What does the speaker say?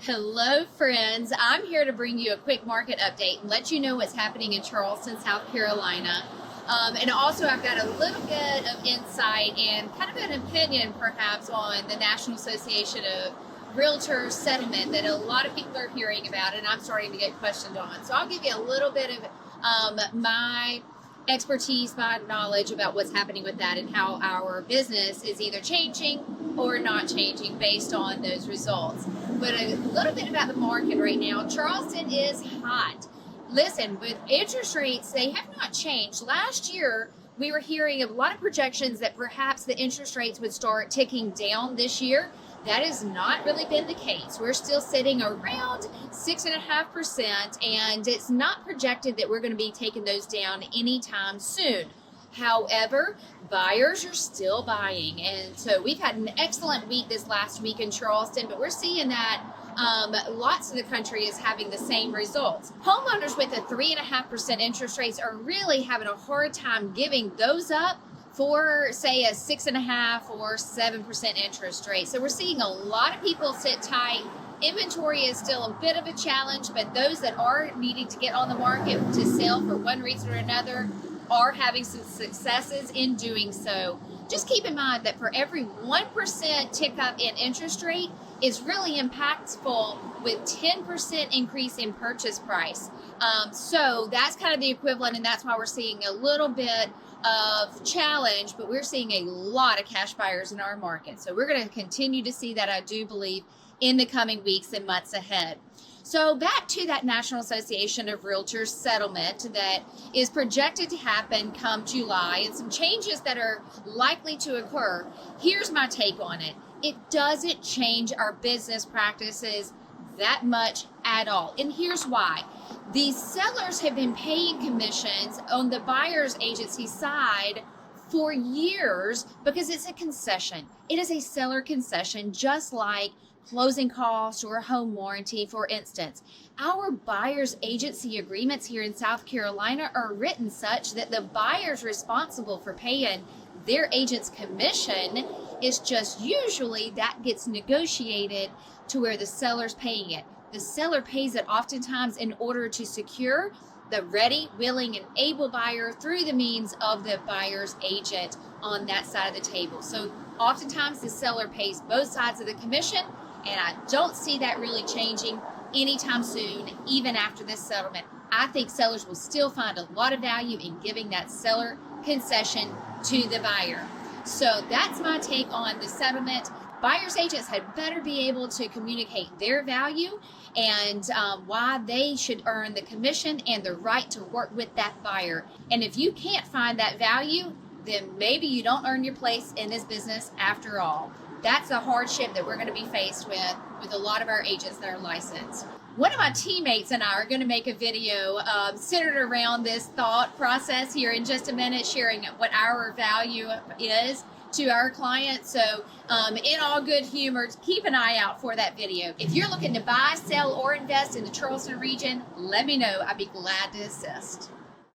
Hello, friends. I'm here to bring you a quick market update and let you know what's happening in Charleston, South Carolina. And also, I've got a little bit of insight and kind of an opinion, perhaps, on the National Association of Realtors settlement that a lot of people are hearing about, and I'm starting to get questioned on. So I'll give you a little bit of my expertise, my knowledge about what's happening with that and how our business is either changing or not changing based on those results. But a little bit about the market right now. Charleston is hot. Listen, with interest rates, they have not changed. Last year, we were hearing a lot of projections that perhaps the interest rates would start ticking down this year. That has not really been the case. We're still sitting around 6.5%, and it's not projected that we're going to be taking those down anytime soon. However, buyers are still buying, and so we've had an excellent week this last week in Charleston, but we're seeing that lots of the country is having the same results. Homeowners with a 3.5% interest rates are really having a hard time giving those up for, say, a 6.5% or 7% interest rate. So we're seeing a lot of people sit tight. Inventory is still a bit of a challenge, but those that are needing to get on the market to sell for one reason or another are having some successes in doing so. Just keep in mind that for every 1% tick up in interest rate is really impactful with 10% increase in purchase price. So that's kind of the equivalent, and that's why we're seeing a little bit of challenge, but we're seeing a lot of cash buyers in our market. So we're going to continue to see that, I do believe, in the coming weeks and months ahead. So back to that National Association of Realtors settlement that is projected to happen come July, and some changes that are likely to occur. Here's my take on it. It doesn't change our business practices that much at all. And here's why. These sellers have been paying commissions on the buyer's agency side for years because it's a concession. It is a seller concession, just like closing costs or a home warranty, for instance. Our buyer's agency agreements here in South Carolina are written such that the buyer's responsible for paying their agent's commission. Is just usually that gets negotiated to where the seller's paying it. The seller pays it oftentimes in order to secure the ready, willing, and able buyer through the means of the buyer's agent on that side of the table. So oftentimes the seller pays both sides of the commission, and I don't see that really changing anytime soon, even after this settlement. I think sellers will still find a lot of value in giving that seller concession to the buyer. So that's my take on the settlement. Buyer's agents had better be able to communicate their value and why they should earn the commission and the right to work with that buyer. And if you can't find that value, then maybe you don't earn your place in this business after all. That's a hardship that we're going to be faced with a lot of our agents that are licensed. One of my teammates and I are going to make a video centered around this thought process here in just a minute, sharing what our value is to our clients. So in all good humor, keep an eye out for that video. If you're looking to buy, sell, or invest in the Charleston region, let me know. I'd be glad to assist.